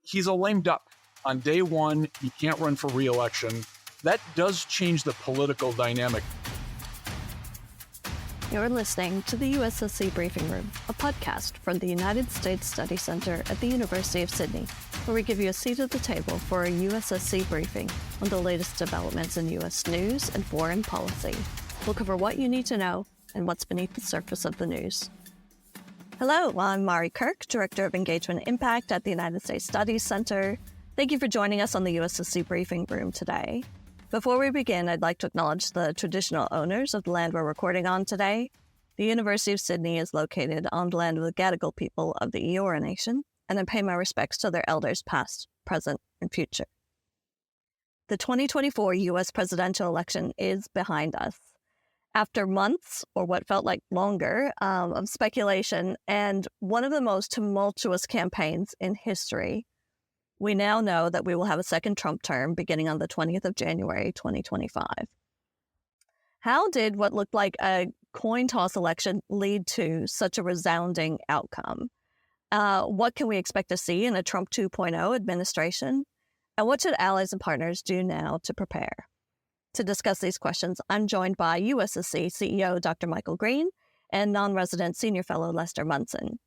he's a lame duck. On day one, he can't run for re-election. That does change the political dynamic. You're listening to the USSC Briefing Room, a podcast from the United States Study Center at the University of Sydney, where we give you a seat at the table for a USSC briefing on the latest developments in U.S. news and foreign policy. We'll cover what you need to know and what's beneath the surface of the news. Hello, I'm Mari Kirk, Director of Engagement Impact at the United States Studies Center. Thank you for joining us on the USSC Briefing Room today. Before we begin, I'd like to acknowledge the traditional owners of the land we're recording on today. The University of Sydney is located on the land of the Gadigal people of the Eora Nation, and I pay my respects to their elders past, present, and future. The 2024 U.S. presidential election is behind us. After months, or what felt like longer, of speculation and one of the most tumultuous campaigns in history, we now know that we will have a second Trump term beginning on the 20th of January, 2025. How did what looked like a coin toss election lead to such a resounding outcome? What can we expect to see in a Trump 2.0 administration? And what should allies and partners do now to prepare? To discuss these questions, I'm joined by USSC CEO Dr. Michael Green and non-resident senior fellow Lester Munson.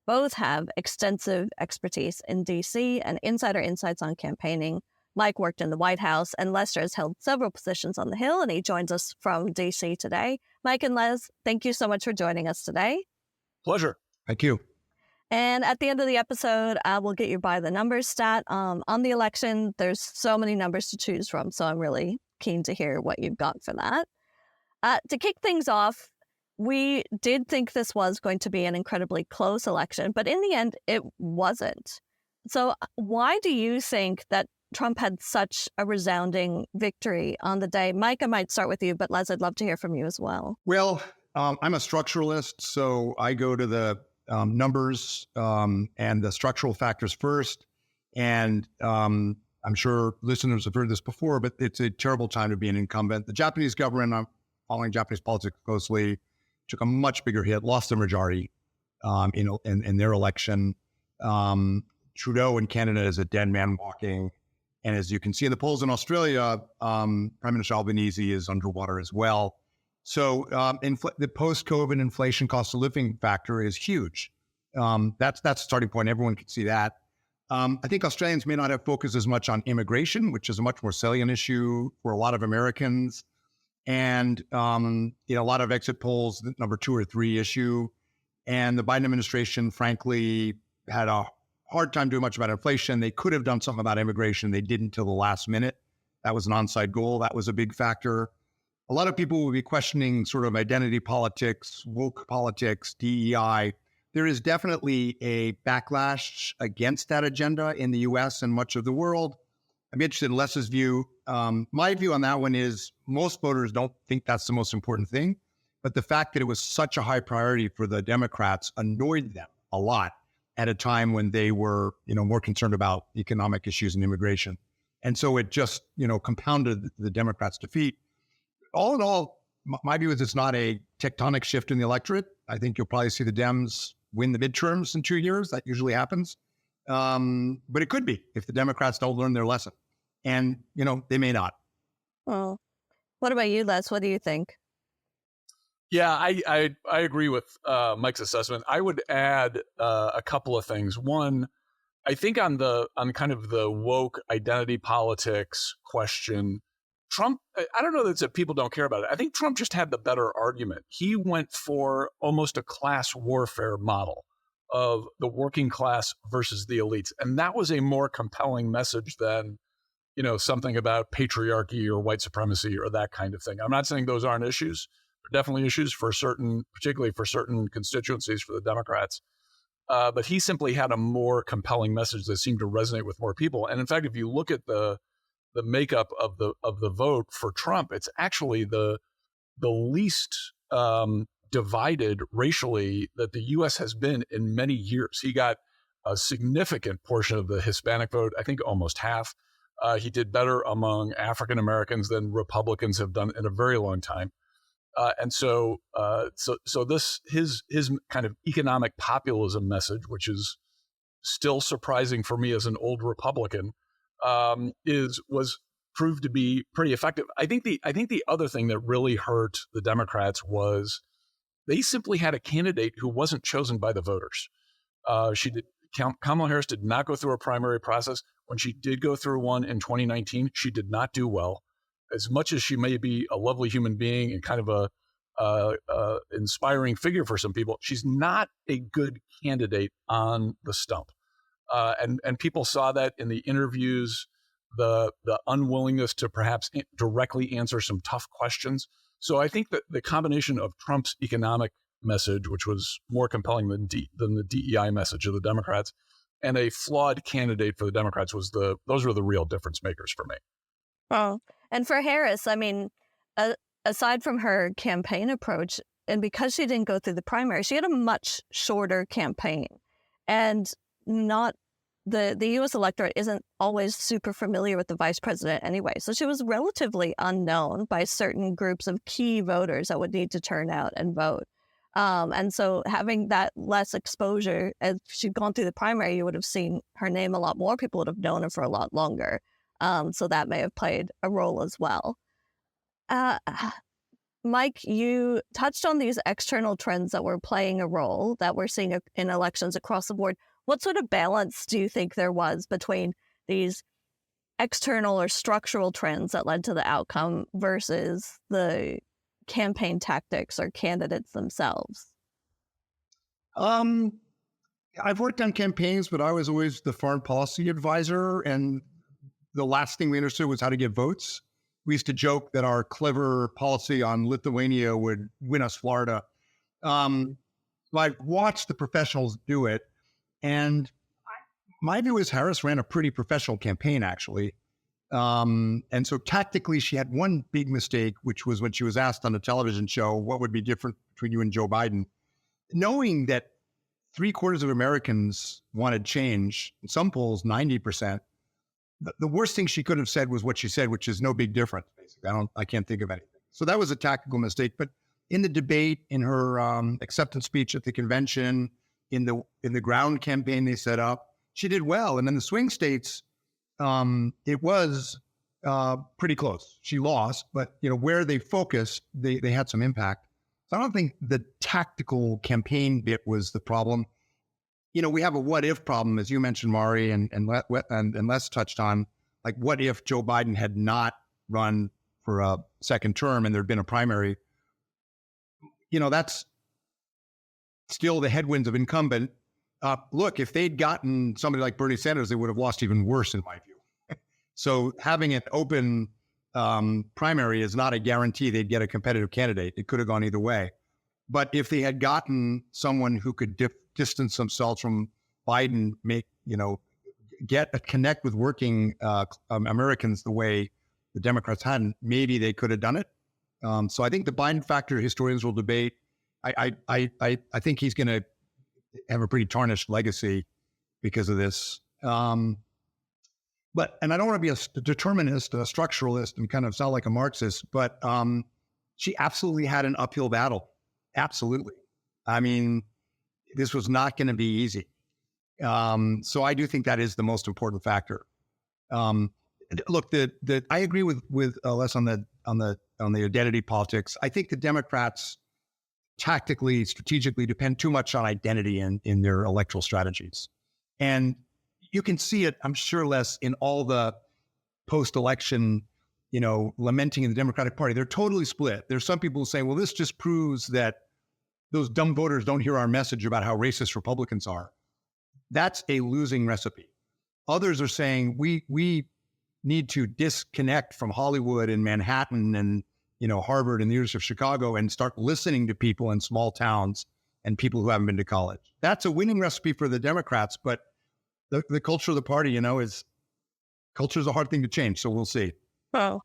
Both have extensive expertise in D.C. and insider insights on campaigning. Mike worked in the White House, and Lester has held several positions on the Hill, and he joins us from D.C. today. Mike and Les, thank you so much for joining us today. Pleasure. Thank you. And at the end of the episode, we'll get you by the numbers stat. On the election, there's so many numbers to choose from, so I'm really keen to hear what you've got for that. To kick things off, we did think this was going to be an incredibly close election, but in the end, it wasn't. So why do you think that Trump had such a resounding victory on the day? Mike, I might start with you, but Les, I'd love to hear from you as well. Well, I'm a structuralist, so I go to the numbers and the structural factors first. And I'm sure listeners have heard this before, but it's a terrible time to be an incumbent. The Japanese government, I'm following Japanese politics closely, took a much bigger hit, lost their majority in their election. Trudeau in Canada is a dead man walking. And as you can see in the polls in Australia, Prime Minister Albanese is underwater as well. So the post-COVID inflation cost of living factor is huge. That's the starting point. Everyone can see that. I think Australians may not have focused as much on immigration, which is a much more salient issue for a lot of Americans. And, a lot of exit polls, the number 2 or 3 issue. And the Biden administration, frankly, had a hard time doing much about inflation. They could have done something about immigration. They didn't till the last minute. That was an onside goal. That was a big factor. A lot of people will be questioning sort of identity politics, woke politics, DEI. There is definitely a backlash against that agenda in the U.S. and much of the world. I'm interested in Les's view. My view on that one is most voters don't think that's the most important thing, but the fact that it was such a high priority for the Democrats annoyed them a lot at a time when they were, more concerned about economic issues and immigration. And so it just, compounded the Democrats' defeat. All in all, my view is it's not a tectonic shift in the electorate. I think you'll probably see the Dems win the midterms in 2 years. That usually happens. But it could be if the Democrats don't learn their lesson. And, they may not. Well, what about you, Les? What do you think? Yeah, I agree with Mike's assessment. I would add a couple of things. One, I think on kind of the woke identity politics question, Trump, I don't know that people don't care about it. I think Trump just had the better argument. He went for almost a class warfare model of the working class versus the elites. And that was a more compelling message than, something about patriarchy or white supremacy or that kind of thing. I'm not saying those aren't issues. They're definitely issues particularly for certain constituencies for the Democrats. But he simply had a more compelling message that seemed to resonate with more people. And in fact, if you look at the makeup of the vote for Trump, it's actually the least divided racially that the U.S. has been in many years. He got a significant portion of the Hispanic vote, I think almost half. He did better among African Americans than Republicans have done in a very long time. And so this his kind of economic populism message, which is still surprising for me as an old Republican, was proved to be pretty effective. I think the other thing that really hurt the Democrats was they simply had a candidate who wasn't chosen by the voters. Kamala Harris did not go through a primary process. When she did go through one in 2019, she did not do well. As much as she may be a lovely human being and kind of a inspiring figure for some people, she's not a good candidate on the stump. And people saw that in the interviews, the unwillingness to perhaps directly answer some tough questions. So I think that the combination of Trump's economic message, which was more compelling than the DEI message of the Democrats, and a flawed candidate for the Democrats those were the real difference makers for me. Oh, and for Harris, I mean, aside from her campaign approach, and because she didn't go through the primary, she had a much shorter campaign, and not the U.S. electorate isn't always super familiar with the vice president anyway. So she was relatively unknown by certain groups of key voters that would need to turn out and vote. And so having that less exposure, as she'd gone through the primary, you would have seen her name a lot more. People would have known her for a lot longer. So that may have played a role as well. Mike, you touched on these external trends that were playing a role that we're seeing in elections across the board. What sort of balance do you think there was between these external or structural trends that led to the outcome versus the campaign tactics or candidates themselves? I've worked on campaigns, but I was always the foreign policy advisor, and the last thing we understood was how to get votes. We used to joke that our clever policy on Lithuania would win us Florida. I've watched the professionals do it, and my view is Harris ran a pretty professional campaign, actually. And so tactically, she had one big mistake, which was when she was asked on a television show, what would be different between you and Joe Biden? Knowing that 3/4 of Americans wanted change, in some polls, 90%, the worst thing she could have said was what she said, which is no big difference, basically. I can't think of anything. So that was a tactical mistake. But in the debate, in her acceptance speech at the convention, in the ground campaign they set up, she did well. And in the swing states, it was pretty close. She lost, but where they focused, they had some impact. So I don't think the tactical campaign bit was the problem. We have a what if problem, as you mentioned, Mari, and Les touched on, like what if Joe Biden had not run for a second term and there'd been a primary? That's still the headwinds of incumbent. Look, if they'd gotten somebody like Bernie Sanders, they would have lost even worse, in my view. So having an open primary is not a guarantee they'd get a competitive candidate. It could have gone either way. But if they had gotten someone who could distance themselves from Biden, connect with working Americans the way the Democrats hadn't, maybe they could have done it. So I think the Biden factor, historians will debate. I think he's going to have a pretty tarnished legacy because of this. And I don't want to be a determinist, a structuralist, and kind of sound like a Marxist, but she absolutely had an uphill battle. Absolutely. I mean, this was not going to be easy. So I do think that is the most important factor. Look, I agree with Les on the identity politics. I think the Democrats tactically, strategically depend too much on identity in their electoral strategies. And you can see it, I'm sure, Les, in all the post-election, lamenting in the Democratic Party. They're totally split. There's some people who say, well, this just proves that those dumb voters don't hear our message about how racist Republicans are. That's a losing recipe. Others are saying we need to disconnect from Hollywood and Manhattan and Harvard and the University of Chicago and start listening to people in small towns and people who haven't been to college. That's a winning recipe for the Democrats, but the culture of the party, culture is a hard thing to change. So we'll see. Well,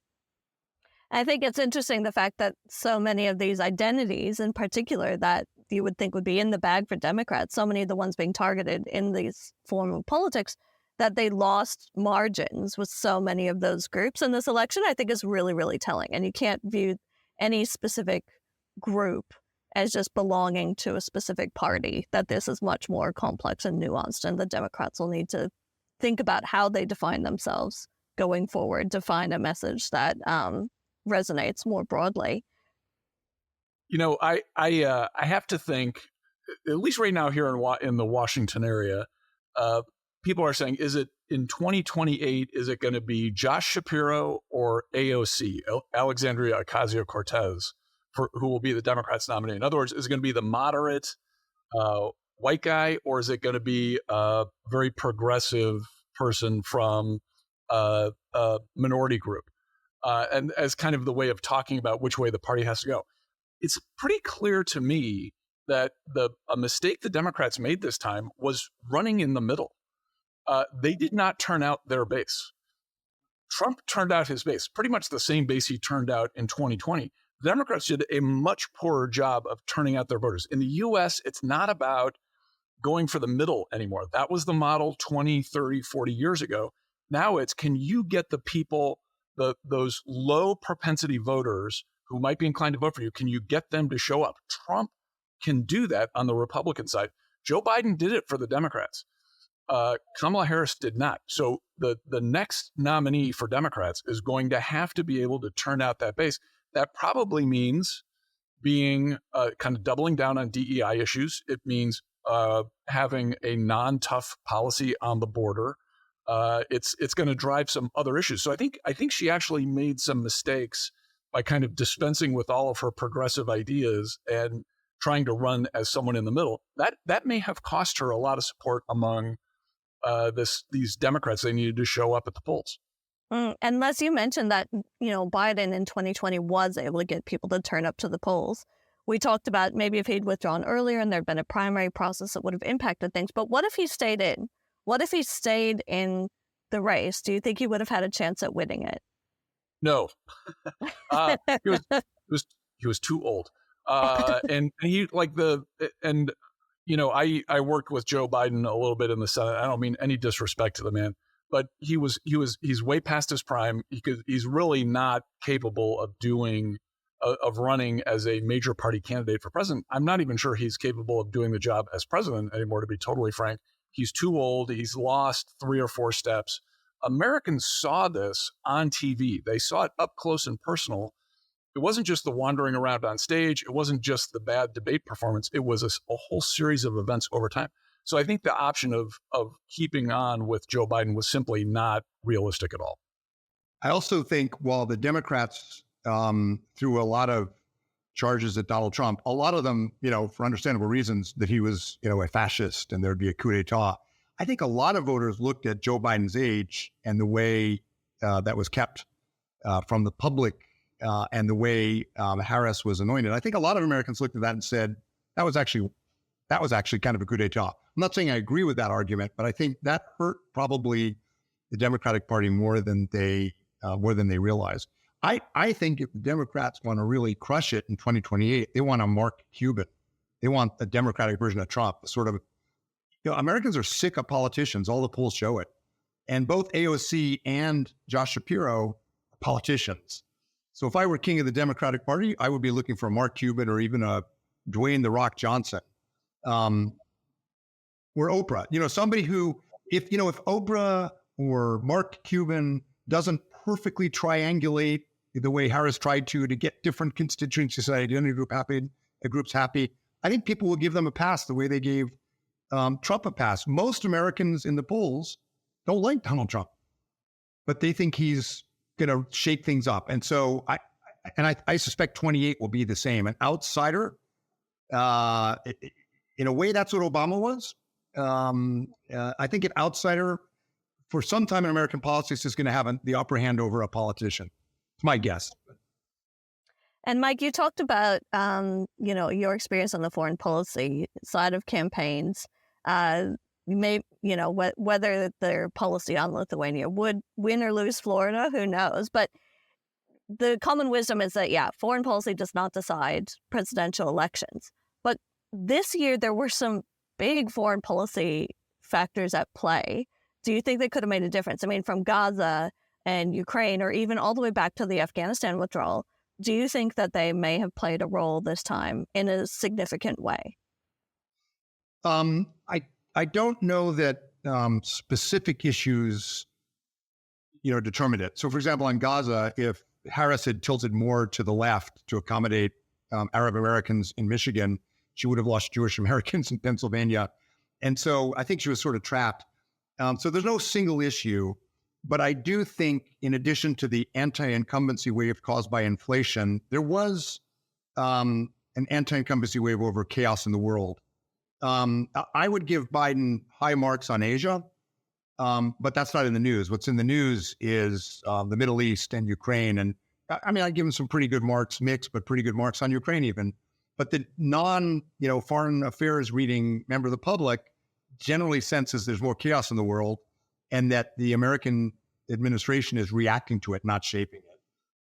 I think it's interesting the fact that so many of these identities in particular that you would think would be in the bag for Democrats, so many of the ones being targeted in these form of politics, that they lost margins with so many of those groups in this election, I think is really, really telling. And you can't view any specific group as just belonging to a specific party, that this is much more complex and nuanced, and the Democrats will need to think about how they define themselves going forward to find a message that resonates more broadly. I have to think, at least right now here in the Washington area, people are saying, is it in 2028, is it going to be Josh Shapiro or AOC, Alexandria Ocasio-Cortez, who will be the Democrats' nominee? In other words, is it going to be the moderate white guy, or is it going to be a very progressive person from a minority group? And as kind of the way of talking about which way the party has to go. It's pretty clear to me that a mistake the Democrats made this time was running in the middle. They did not turn out their base. Trump turned out his base, pretty much the same base he turned out in 2020. The Democrats did a much poorer job of turning out their voters. In the U.S., it's not about going for the middle anymore. That was the model 20, 30, 40 years ago. Now it's, can you get the people, those low propensity voters who might be inclined to vote for you, can you get them to show up? Trump can do that on the Republican side. Joe Biden did it for the Democrats. Kamala Harris did not. So the next nominee for Democrats is going to have to be able to turn out that base. That probably means being kind of doubling down on DEI issues. It means having a non-tough policy on the border. It's going to drive some other issues. So I think she actually made some mistakes by kind of dispensing with all of her progressive ideas and trying to run as someone in the middle. That may have cost her a lot of support among these Democrats. They needed to show up at the polls. And Les, you mentioned that, Biden in 2020 was able to get people to turn up to the polls. We talked about maybe if he'd withdrawn earlier and there'd been a primary process that would have impacted things. But what if he stayed in? What if he stayed in the race? Do you think he would have had a chance at winning it? No. He was too old. And he I worked with Joe Biden a little bit in the Senate. I don't mean any disrespect to the man, but he's way past his prime. He's really not capable of running as a major party candidate for president. I'm not even sure he's capable of doing the job as president anymore, to be totally frank. He's too old. He's lost 3 or 4 steps. Americans saw this on TV. They saw it up close and personal. It wasn't just the wandering around on stage. It wasn't just the bad debate performance. It was a whole series of events over time. So I think the option of keeping on with Joe Biden was simply not realistic at all. I also think while the Democrats threw a lot of charges at Donald Trump, a lot of them, for understandable reasons, that he was, a fascist and there'd be a coup d'etat. I think a lot of voters looked at Joe Biden's age and the way that was kept from the public and the way Harris was anointed. I think a lot of Americans looked at that and said, that was actually kind of a coup d'etat. I'm not saying I agree with that argument, but I think that hurt probably the Democratic Party more than they realized. I think if the Democrats want to really crush it in 2028, they want a Mark Cuban. They want a Democratic version of Trump, sort of. Americans are sick of politicians. All the polls show it. And both AOC and Josh Shapiro are politicians. So if I were king of the Democratic Party, I would be looking for a Mark Cuban or even a Dwayne "The Rock" Johnson. Or Oprah, somebody who, if Oprah or Mark Cuban doesn't perfectly triangulate the way Harris tried to get different constituencies, identity groups happy, I think people will give them a pass the way they gave Trump a pass. Most Americans in the polls don't like Donald Trump, but they think he's going to shake things up. And so I suspect 28 will be the same. An outsider, in a way, that's what Obama was. I think an outsider for some time in American politics is going to have the upper hand over a politician. It's my guess. And Mike, you talked about, your experience on the foreign policy side of campaigns. Whether their policy on Lithuania would win or lose Florida, who knows? But the common wisdom is that, foreign policy does not decide presidential elections. But this year, there were some big foreign policy factors at play. Do you think they could have made a difference? I mean, from Gaza and Ukraine, or even all the way back to the Afghanistan withdrawal, do you think that they may have played a role this time in a significant way? I don't know that specific issues, determined it. So, for example, on Gaza, if Harris had tilted more to the left to accommodate Arab Americans in Michigan, she would have lost Jewish Americans in Pennsylvania. And so I think she was sort of trapped. So there's no single issue, but I do think in addition to the anti-incumbency wave caused by inflation, there was an anti-incumbency wave over chaos in the world. I would give Biden high marks on Asia, but that's not in the news. What's in the news is the Middle East and Ukraine. And I give him some pretty good marks, mixed, but pretty good marks on Ukraine even. But the foreign affairs reading member of the public generally senses there's more chaos in the world and that the American administration is reacting to it, not shaping it.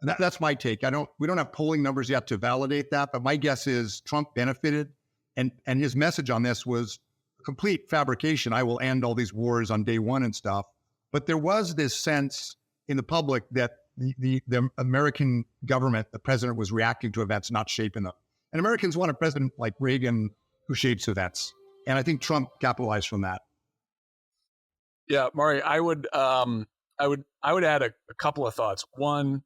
And that's my take. We don't have polling numbers yet to validate that, but my guess is Trump benefited. And his message on this was a complete fabrication. I will end all these wars on day one and stuff. But there was this sense in the public that the American government, the president, was reacting to events, not shaping them. And Americans want a president like Reagan who shapes events. And I think Trump capitalized from that. Yeah, Mari, I would add a couple of thoughts. One,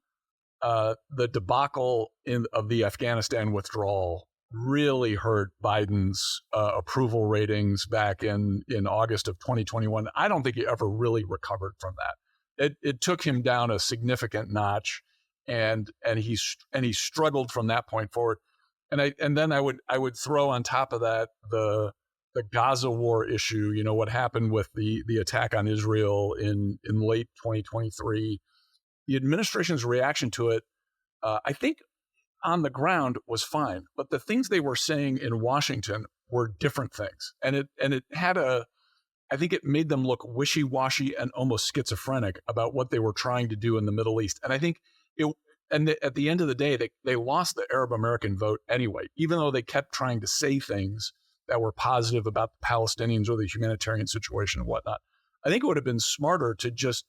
the debacle of the Afghanistan withdrawal really hurt Biden's approval ratings back in August of 2021. I don't think he ever really recovered from that. It took him down a significant notch, and he struggled from that point forward. And then I would throw on top of that the Gaza war issue. What happened with the attack on Israel in late 2023. The administration's reaction to it, I think, on the ground was fine, but the things they were saying in Washington were different things, and it had I think it made them look wishy-washy and almost schizophrenic about what they were trying to do in the Middle East. And I think at the end of the day, they lost the Arab American vote anyway, even though they kept trying to say things that were positive about the Palestinians or the humanitarian situation and whatnot. I think it would have been smarter to just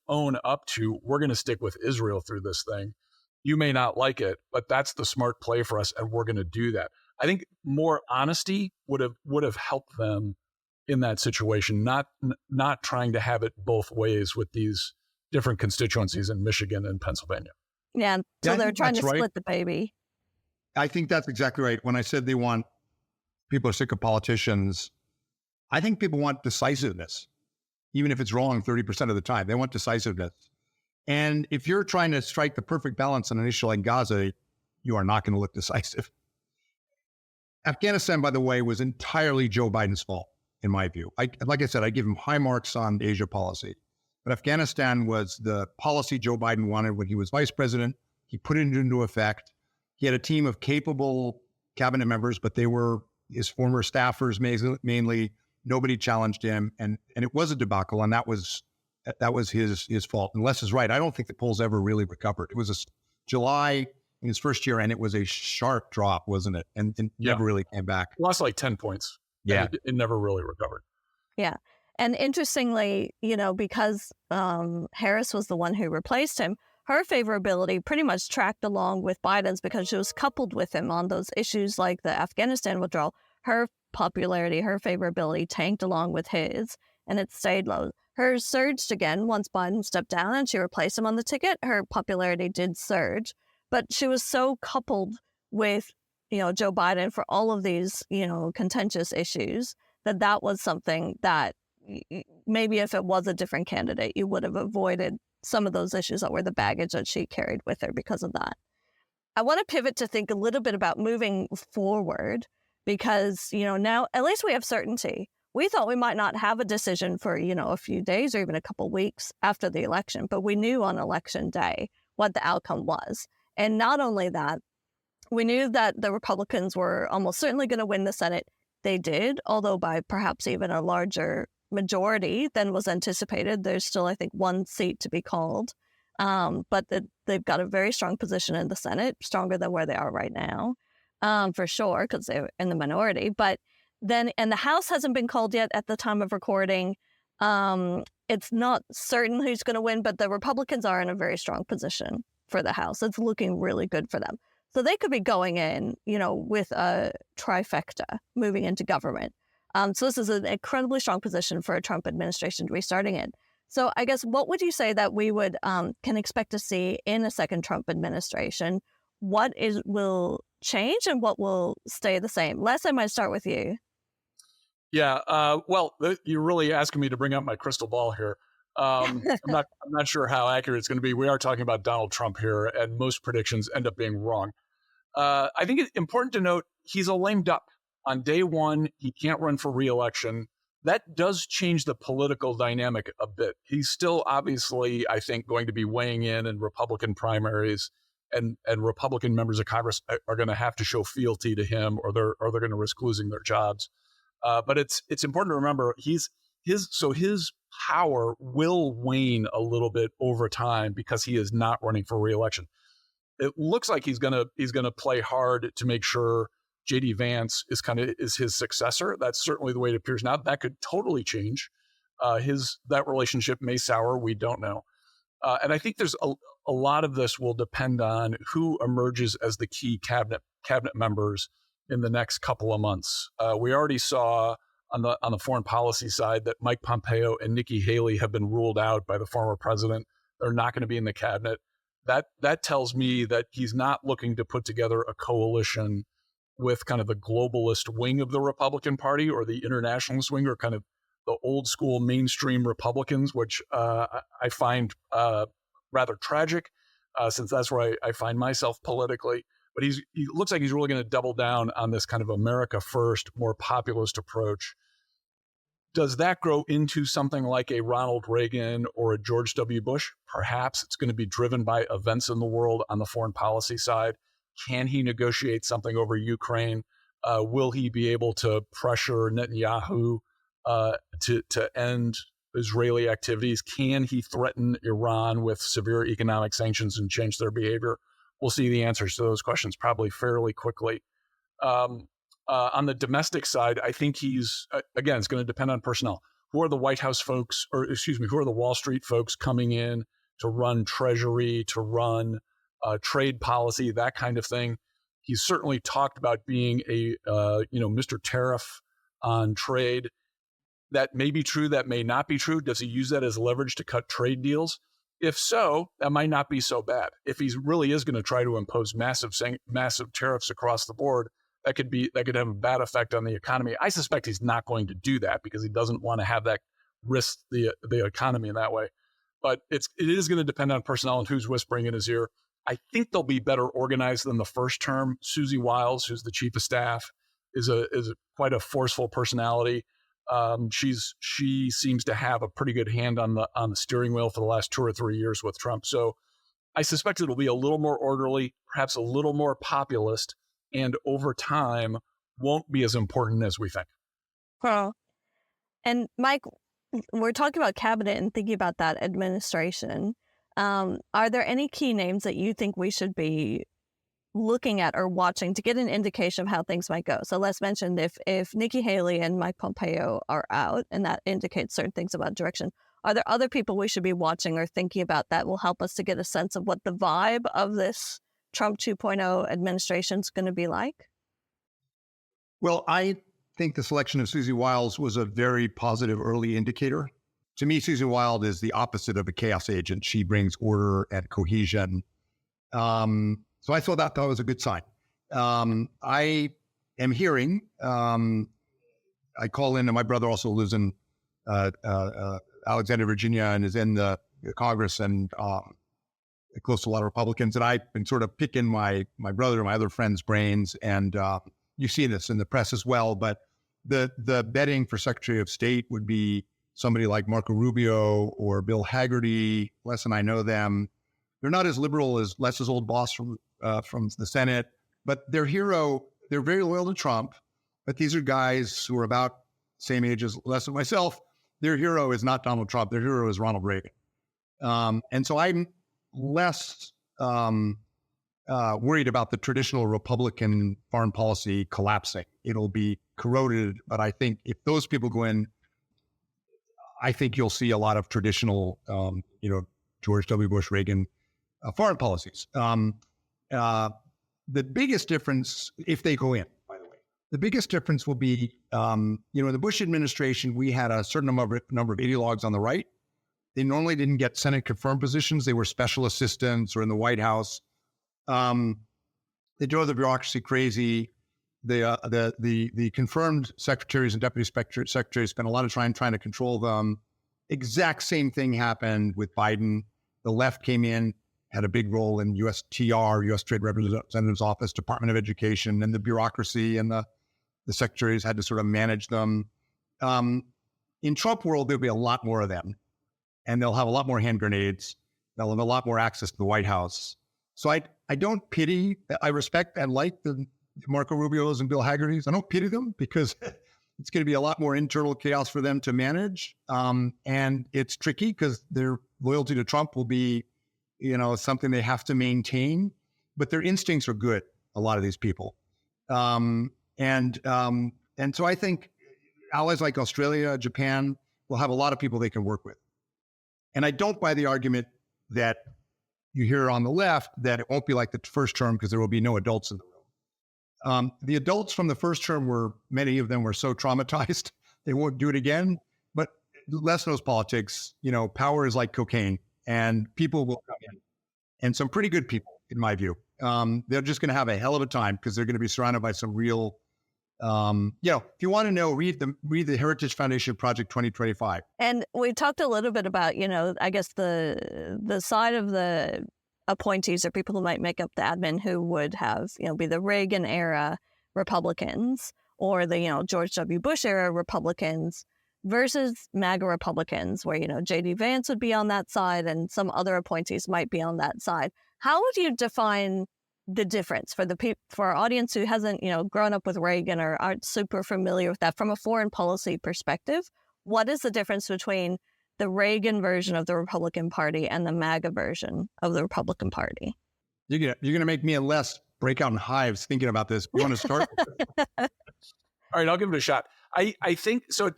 own up to, we're going to stick with Israel through this thing. You may not like it, but that's the smart play for us, and we're going to do that. I think more honesty would have helped them in that situation, not trying to have it both ways with these different constituencies in Michigan and Pennsylvania. Yeah, so they're trying to split the baby. I think that's exactly right. When I said people are sick of politicians, I think people want decisiveness, even if it's wrong 30% of the time. They want decisiveness. And if you're trying to strike the perfect balance on an issue like Gaza, you are not going to look decisive. Afghanistan, by the way, was entirely Joe Biden's fault, in my view. Like I said, I give him high marks on Asia policy. But Afghanistan was the policy Joe Biden wanted when he was vice president. He put it into effect. He had a team of capable cabinet members, but they were his former staffers mainly. Nobody challenged him. And it was a debacle, and that was his fault. And Les is right. I don't think the polls ever really recovered. It was July in his first year, and it was a sharp drop, wasn't it? And never really came back. Lost like 10 points. Yeah. It never really recovered. Yeah. And interestingly, because Harris was the one who replaced him, her favorability pretty much tracked along with Biden's because she was coupled with him on those issues like the Afghanistan withdrawal. Her popularity, her favorability tanked along with his, and it stayed low. Hers surged again once Biden stepped down and she replaced him on the ticket. Her popularity did surge, but she was so coupled with, Joe Biden for all of these, contentious issues that was something that maybe if it was a different candidate, you would have avoided some of those issues that were the baggage that she carried with her because of that. I want to pivot to think a little bit about moving forward because, now at least we have certainty. We thought we might not have a decision for, a few days or even a couple weeks after the election, but we knew on election day what the outcome was. And not only that, we knew that the Republicans were almost certainly going to win the Senate. They did, although by perhaps even a larger majority than was anticipated. There's still, I think, one seat to be called. But they've got a very strong position in the Senate, stronger than where they are right now, for sure, because they're in the minority. But then, and the House hasn't been called yet at the time of recording. It's not certain who's going to win, but the Republicans are in a very strong position for the House. It's looking really good for them. So they could be going in, with a trifecta moving into government. So this is an incredibly strong position for a Trump administration to be starting in. So I guess what would you say that we would can expect to see in a second Trump administration? What will change and what will stay the same? Les, I might start with you. Yeah, well, you're really asking me to bring up my crystal ball here. I'm not sure how accurate it's going to be. We are talking about Donald Trump here, and most predictions end up being wrong. I think it's important to note he's a lame duck. On day one, he can't run for re-election. That does change the political dynamic a bit. He's still obviously, I think, going to be weighing in Republican primaries, and Republican members of Congress are going to have to show fealty to him, or they're going to risk losing their jobs. But it's important to remember his power will wane a little bit over time because he is not running for re-election. It looks like he's gonna play hard to make sure J.D. Vance is his successor. That's certainly the way it appears now. That could totally change. That relationship may sour. We don't know. And I think there's a lot of this will depend on who emerges as the key cabinet members in the next couple of months. We already saw on the foreign policy side that Mike Pompeo and Nikki Haley have been ruled out by the former president. They're not going to be in the cabinet. That tells me that he's not looking to put together a coalition with kind of the globalist wing of the Republican Party or the internationalist wing, or kind of the old school mainstream Republicans, which I find rather tragic, since that's where I find myself politically. But he looks like he's really going to double down on this kind of America first, more populist approach. Does that grow into something like a Ronald Reagan or a George W. Bush? Perhaps it's going to be driven by events in the world on the foreign policy side. Can he negotiate something over Ukraine? Will he be able to pressure Netanyahu to end Israeli activities? Can he threaten Iran with severe economic sanctions and change their behavior? We'll see the answers to those questions probably fairly quickly. On the domestic side, I think it's going to depend on personnel. Who are the White House folks, who are the Wall Street folks coming in to run Treasury, to run trade policy, that kind of thing? He's certainly talked about being a Mr. Tariff on trade. That may be true, that may not be true. Does he use that as leverage to cut trade deals? If so, that might not be so bad. If he really is going to try to impose massive tariffs across the board, that could have a bad effect on the economy. I suspect he's not going to do that because he doesn't want to have that risk the economy in that way. But it is going to depend on personnel and who's whispering in his ear. I think they'll be better organized than the first term. Susie Wiles, who's the chief of staff, is quite a forceful personality. She seems to have a pretty good hand on the steering wheel for the last 2 or 3 years with Trump. So I suspect it'll be a little more orderly, perhaps a little more populist, and over time won't be as important as we think. Well, and Mike, we're talking about cabinet and thinking about that administration. Are there any key names that you think we should be looking at or watching to get an indication of how things might go? So Les mentioned if Nikki Haley and Mike Pompeo are out, and that indicates certain things about direction, are there other people we should be watching or thinking about that will help us to get a sense of what the vibe of this Trump 2.0 administration is going to be like? Well, I think the selection of Susie Wiles was a very positive early indicator. To me, Susie Wiles is the opposite of a chaos agent. She brings order and cohesion. So I thought that was a good sign. I am hearing, I call in, and my brother also lives in Alexandria, Virginia, and is in the Congress and close to a lot of Republicans. And I've been sort of picking my brother and my other friends' brains. And you see this in the press as well. But the betting for Secretary of State would be somebody like Marco Rubio or Bill Hagerty. Les and I know them. They're not as liberal as Les's old boss from the Senate, but their hero, they're very loyal to Trump, but these are guys who are about the same age as Les and myself. Their hero is not Donald Trump. Their hero is Ronald Reagan. And so I'm less worried about the traditional Republican foreign policy collapsing. It'll be corroded, but I think if those people go in, I think you'll see a lot of traditional, George W. Bush, Reagan foreign policies. The biggest difference, if they go in, by the way, the biggest difference will be, in the Bush administration, we had a certain number of ideologues on the right. They normally didn't get Senate confirmed positions. They were special assistants or in the White House. They drove the bureaucracy crazy. The confirmed secretaries and deputy secretaries spent a lot of time trying to control them. Exact same thing happened with Biden. The left came in, had a big role in USTR, U.S. Trade Representative's Office, Department of Education, and the bureaucracy, and the secretaries had to sort of manage them. In Trump world, there'll be a lot more of them, and they'll have a lot more hand grenades. They'll have a lot more access to the White House. So I don't pity. I respect and like the Marco Rubios and Bill Haggertys. I don't pity them because it's going to be a lot more internal chaos for them to manage. And it's tricky because their loyalty to Trump will be, something they have to maintain. But their instincts are good, a lot of these people. And so I think allies like Australia, Japan will have a lot of people they can work with. And I don't buy the argument that you hear on the left that it won't be like the first term because there will be no adults in the room. The adults from the first term many of them were so traumatized, they won't do it again. But less knows politics, power is like cocaine and people will come in. And some pretty good people, in my view. They're just going to have a hell of a time because they're going to be surrounded by some real, if you want to know, read the Heritage Foundation Project 2025. And we talked a little bit about, I guess the side of the appointees or people who might make up the admin who would have, be the Reagan era Republicans or the, George W. Bush era Republicans versus MAGA Republicans where, J.D. Vance would be on that side and some other appointees might be on that side. How would you define the difference for our audience who hasn't, grown up with Reagan or aren't super familiar with that from a foreign policy perspective? What is the difference between the Reagan version of the Republican Party and the MAGA version of the Republican Party? You're gonna make me and Les break out in hives thinking about this. You want to start? All right, I'll give it a shot. I think so.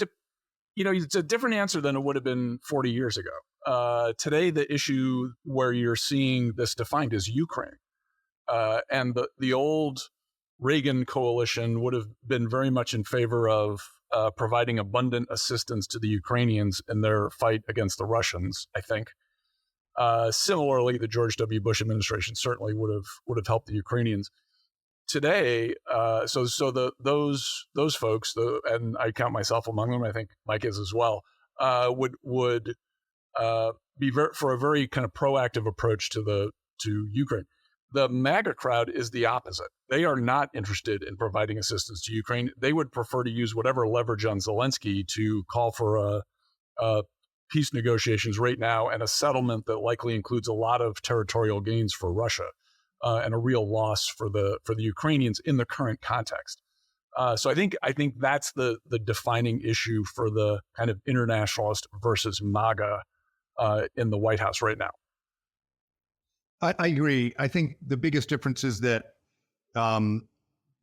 It's a different answer than it would have been 40 years ago. Today, the issue where you're seeing this defined is Ukraine. And the old Reagan coalition would have been very much in favor of providing abundant assistance to the Ukrainians in their fight against the Russians, I think. Similarly, the George W. Bush administration certainly would have helped the Ukrainians. Today, those folks, and I count myself among them, I think Mike is as well, would be for a very kind of proactive approach to Ukraine. The MAGA crowd is the opposite. They are not interested in providing assistance to Ukraine. They would prefer to use whatever leverage on Zelensky to call for peace negotiations right now and a settlement that likely includes a lot of territorial gains for Russia and a real loss for the Ukrainians in the current context. So I think that's the defining issue for the kind of internationalist versus MAGA in the White House right now. I agree. I think the biggest difference is that Ronald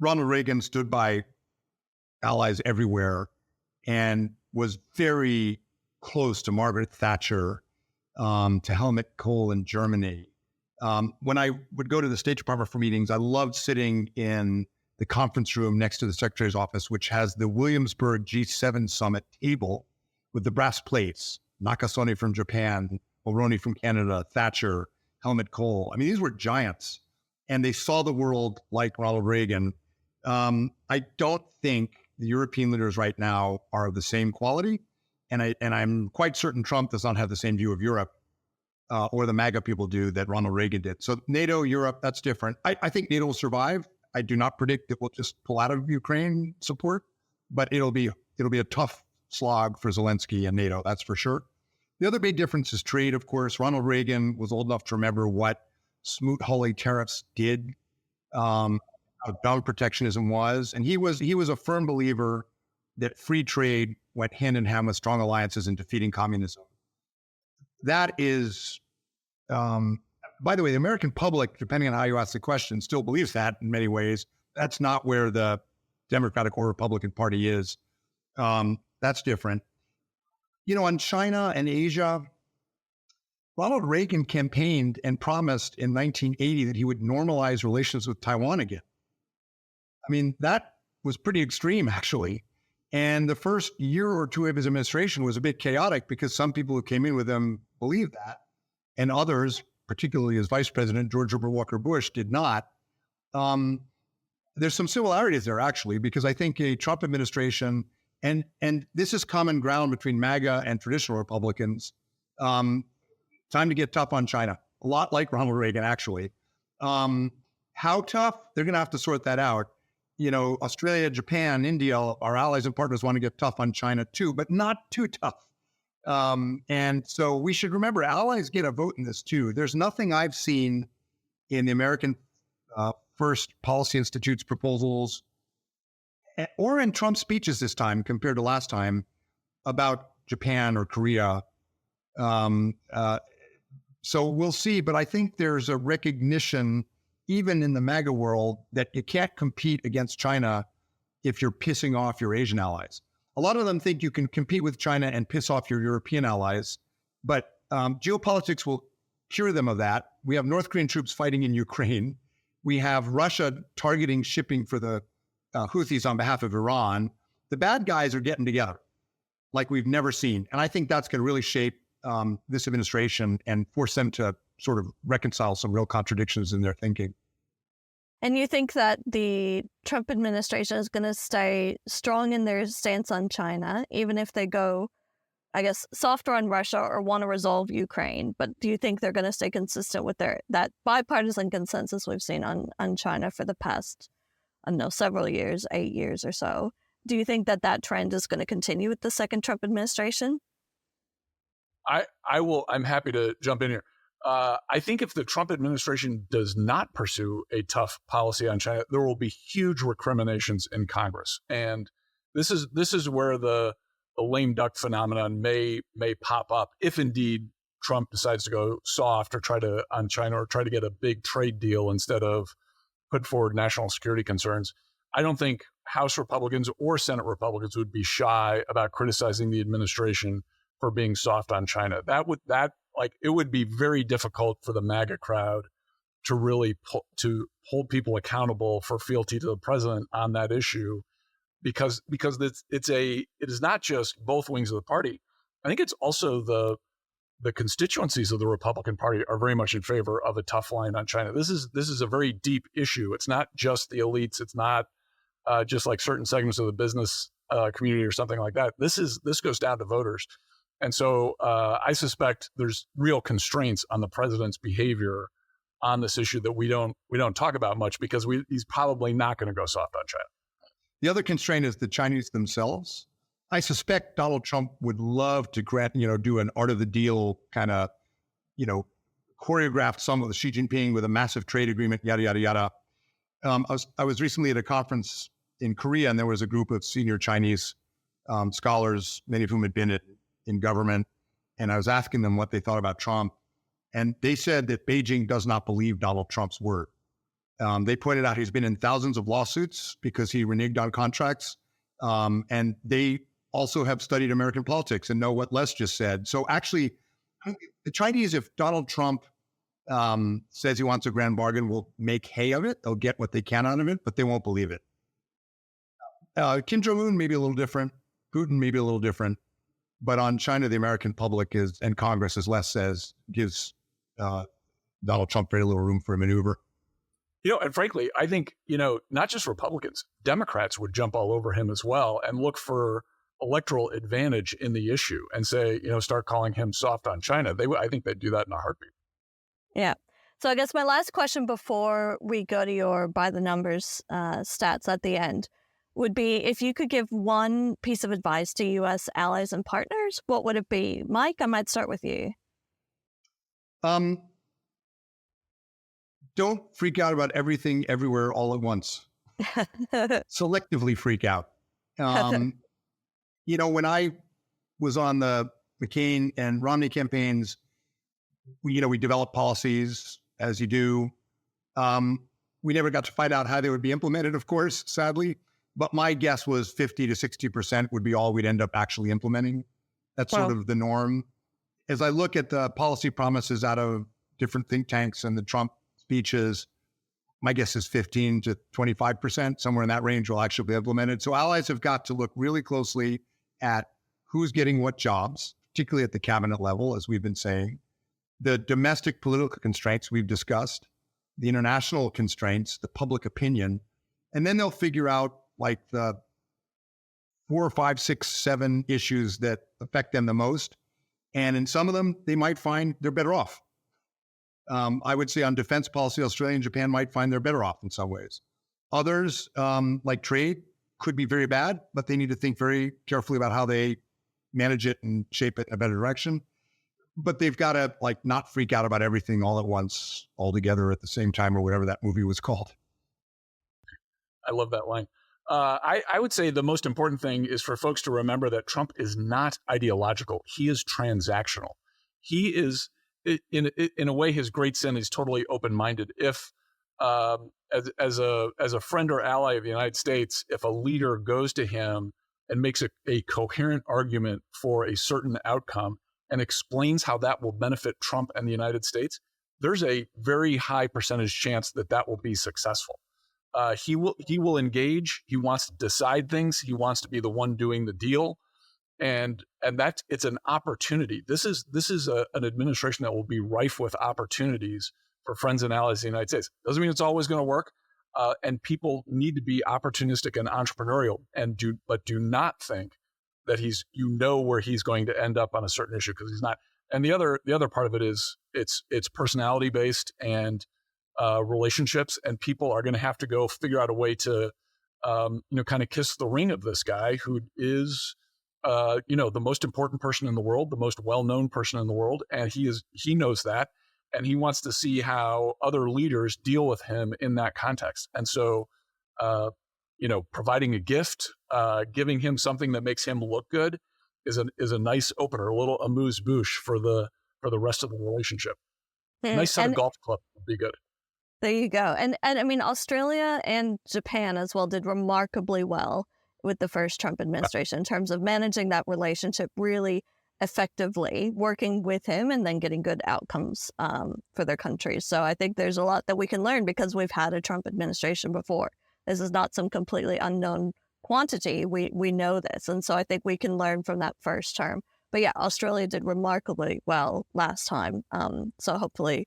Reagan stood by allies everywhere and was very close to Margaret Thatcher, to Helmut Kohl in Germany. When I would go to the State Department for meetings, I loved sitting in the conference room next to the Secretary's office, which has the Williamsburg G7 summit table with the brass plates, Nakasone from Japan, Mulroney from Canada, Thatcher, Helmut Kohl. I mean, these were giants, and they saw the world like Ronald Reagan. I don't think the European leaders right now are of the same quality, and I'm quite certain Trump does not have the same view of Europe, or the MAGA people do, that Ronald Reagan did. So NATO, Europe, that's different. I think NATO will survive. I do not predict it will just pull out of Ukraine support, but it'll be a tough slog for Zelensky and NATO, that's for sure. The other big difference is trade, of course. Ronald Reagan was old enough to remember what Smoot-Hawley tariffs did, how dumb protectionism was. And he was a firm believer that free trade went hand in hand with strong alliances in defeating communism. That is, by the way, the American public, depending on how you ask the question, still believes that in many ways. That's not where the Democratic or Republican Party is. That's different. On China and Asia, Ronald Reagan campaigned and promised in 1980 that he would normalize relations with Taiwan again. I mean, that was pretty extreme, actually. And the first year or two of his administration was a bit chaotic because some people who came in with him believed that, and others, particularly his vice president, George Herbert Walker Bush, did not. There's some similarities there, actually, because I think a Trump administration, and this is common ground between MAGA and traditional Republicans, time to get tough on China. A lot like Ronald Reagan, actually. How tough? They're going to have to sort that out. You know, Australia, Japan, India, our allies and partners want to get tough on China too, but not too tough. And so we should remember allies get a vote in this too. There's nothing I've seen in the American First Policy Institute's proposals or in Trump's speeches this time compared to last time about Japan or Korea. So we'll see, but I think there's a recognition, even in the MAGA world, that you can't compete against China if you're pissing off your Asian allies. A lot of them think you can compete with China and piss off your European allies, but geopolitics will cure them of that. We have North Korean troops fighting in Ukraine. We have Russia targeting shipping for the Houthis on behalf of Iran. The bad guys are getting together like we've never seen. And I think that's going to really shape this administration and force them to sort of reconcile some real contradictions in their thinking. And you think that the Trump administration is going to stay strong in their stance on China, even if they go, I guess, softer on Russia or want to resolve Ukraine? But do you think they're going to stay consistent with that bipartisan consensus we've seen on China for the past, I don't know, several years, 8 years or so? Do you think that trend is going to continue with the second Trump administration? I'm happy to jump in here. I think if the Trump administration does not pursue a tough policy on China, there will be huge recriminations in Congress. And this is where the lame duck phenomenon may pop up if indeed Trump decides to go soft or try to get a big trade deal instead of put forward national security concerns. I don't think House Republicans or Senate Republicans would be shy about criticizing the administration for being soft on China. It would be very difficult for the MAGA crowd to really hold people accountable for fealty to the president on that issue, because it is not just both wings of the party. I think it's also the constituencies of the Republican Party are very much in favor of a tough line on China. This is a very deep issue. It's not just the elites. It's not just like certain segments of the business community or something like that. This goes down to voters. And so I suspect there's real constraints on the president's behavior on this issue that we don't talk about much because he's probably not going to go soft on China. The other constraint is the Chinese themselves. I suspect Donald Trump would love to do an art of the deal kind of, choreographed summit with Xi Jinping with a massive trade agreement, yada, yada, yada. I was recently at a conference in Korea, and there was a group of senior Chinese scholars, many of whom had been in government, and I was asking them what they thought about Trump, and they said that Beijing does not believe Donald Trump's word. They pointed out he's been in thousands of lawsuits because he reneged on contracts, and they also have studied American politics and know what Les just said. So actually, the Chinese, if Donald Trump says he wants a grand bargain, will make hay of it. They'll get what they can out of it, but they won't believe it. Kim Jong-un may be a little different. Putin may be a little different. But on China, the American public and Congress, as Les says, gives Donald Trump very little room for a maneuver. And frankly, I think, not just Republicans, Democrats would jump all over him as well and look for electoral advantage in the issue and say, start calling him soft on China. I think they'd do that in a heartbeat. Yeah. So I guess my last question before we go to your by the numbers stats at the end would be, if you could give one piece of advice to U.S. allies and partners, what would it be? Mike, I might start with you. Don't freak out about everything, everywhere, all at once. Selectively freak out. When I was on the McCain and Romney campaigns, we developed policies, as you do. We never got to find out how they would be implemented, of course, sadly. But my guess was 50 to 60% would be all we'd end up actually implementing. That's sort of the norm. as I look at the policy promises out of different think tanks and the Trump speeches, my guess is 15 to 25%, somewhere in that range will actually be implemented. So allies have got to look really closely at who's getting what jobs, particularly at the cabinet level, as we've been saying, the domestic political constraints we've discussed, the international constraints, the public opinion, and then they'll figure out like the 4, 5, 6, 7 issues that affect them the most. And in some of them, they might find they're better off. I would say on defense policy, Australia and Japan might find they're better off in some ways. Others, like trade, could be very bad, but they need to think very carefully about how they manage it and shape it in a better direction. But they've got to like not freak out about everything all at once, all together at the same time, or whatever that movie was called. I love that line. I would say the most important thing is for folks to remember that Trump is not ideological. He is transactional. He is, in a way, his great sin is totally open-minded. If, as a friend or ally of the United States, if a leader goes to him and makes a coherent argument for a certain outcome and explains how that will benefit Trump and the United States, there's a very high percentage chance that that will be successful. He will engage. He wants to decide things. He wants to be the one doing the deal, and that it's an opportunity. This is an administration that will be rife with opportunities for friends and allies of the United States. Doesn't mean it's always going to work, and people need to be opportunistic and entrepreneurial, but do not think that where he's going to end up on a certain issue, because he's not. And the other part of it is it's personality based and relationships, and people are going to have to go figure out a way to, kind of kiss the ring of this guy who is, the most important person in the world, the most well-known person in the world. And he knows that, and he wants to see how other leaders deal with him in that context. And so, providing a gift, giving him something that makes him look good is a nice opener, a little amuse-bouche for the rest of the relationship. Nice set of golf clubs would be good. There you go. And I mean, Australia and Japan as well did remarkably well with the first Trump administration in terms of managing that relationship really effectively, working with him and then getting good outcomes for their countries. So I think there's a lot that we can learn because we've had a Trump administration before. This is not some completely unknown quantity. We know this. And so I think we can learn from that first term. But yeah, Australia did remarkably well last time. So hopefully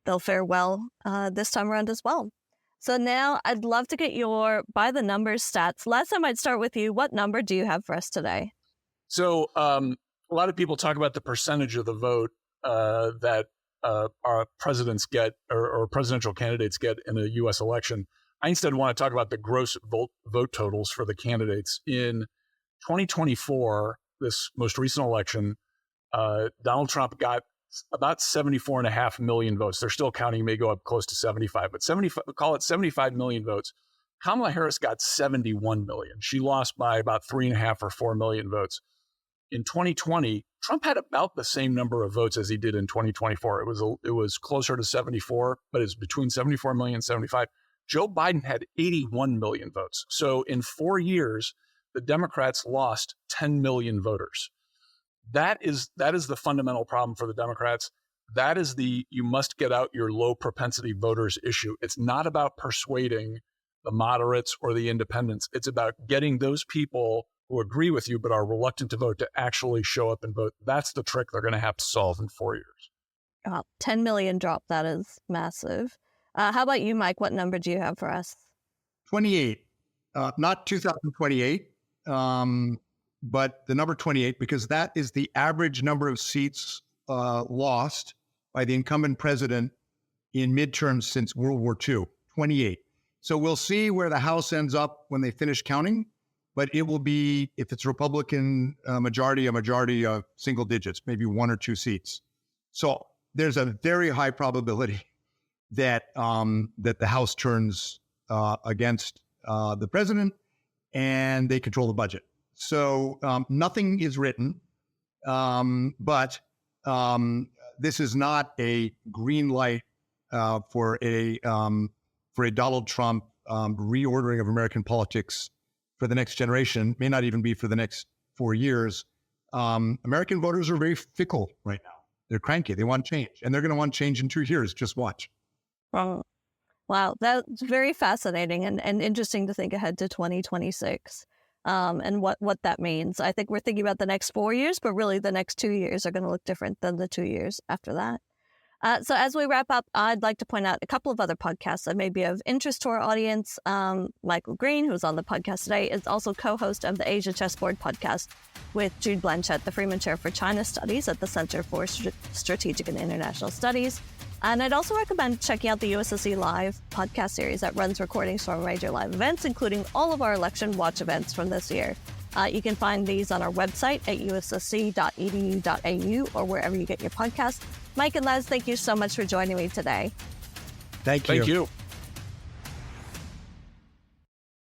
they'll fare well this time around as well. So now I'd love to get your by the numbers stats. Last time I'd start with you. What number do you have for us today? So a lot of people talk about the percentage of the vote that our presidents get or presidential candidates get in a U.S. election. I instead want to talk about the gross vote totals for the candidates. In 2024, this most recent election, Donald Trump got about 74.5 million votes. They're still counting, may go up close to 75, but call it 75 million votes. Kamala Harris got 71 million. She lost by about 3.5 or 4 million votes. In 2020, Trump had about the same number of votes as he did in 2024. It was closer to 74, but it's between 74 million and 75. Joe Biden had 81 million votes. So in 4 years, the Democrats lost 10 million voters. That is the fundamental problem for the Democrats. That is you must get out your low propensity voters issue. It's not about persuading the moderates or the independents. It's about getting those people who agree with you but are reluctant to vote to actually show up and vote. That's the trick they're going to have to solve in 4 years. 10 million drop. That is massive. How about you, Mike? What number do you have for us? 28, not 2028, but the number 28, because that is the average number of seats lost by the incumbent president in midterms since World War II, 28. So we'll see where the House ends up when they finish counting, but it will be, if it's Republican majority, a majority of single digits, maybe 1 or 2 seats. So there's a very high probability that that the House turns against the president and they control the budget. So nothing is written, but this is not a green light for a Donald Trump reordering of American politics for the next generation. May not even be for the next 4 years. American voters are very fickle right now. They're cranky. They want change, and they're going to want change in 2 years. Just watch. Wow, that's very fascinating and interesting to think ahead to 2026 and what that means. I think we're thinking about the next 4 years, but really the next 2 years are going to look different than the 2 years after that. So as we wrap up, I'd like to point out a couple of other podcasts that may be of interest to our audience. Michael Green, who's on the podcast today, is also co-host of the Asia Chessboard podcast with Jude Blanchett, the Freeman Chair for China Studies at the Center for Strategic and International Studies. And I'd also recommend checking out the USSC Live podcast series that runs recordings from major live events, including all of our election watch events from this year. You can find these on our website at ussc.edu.au or wherever you get your podcasts. Mike and Les, thank you so much for joining me today. Thank you. Thank you.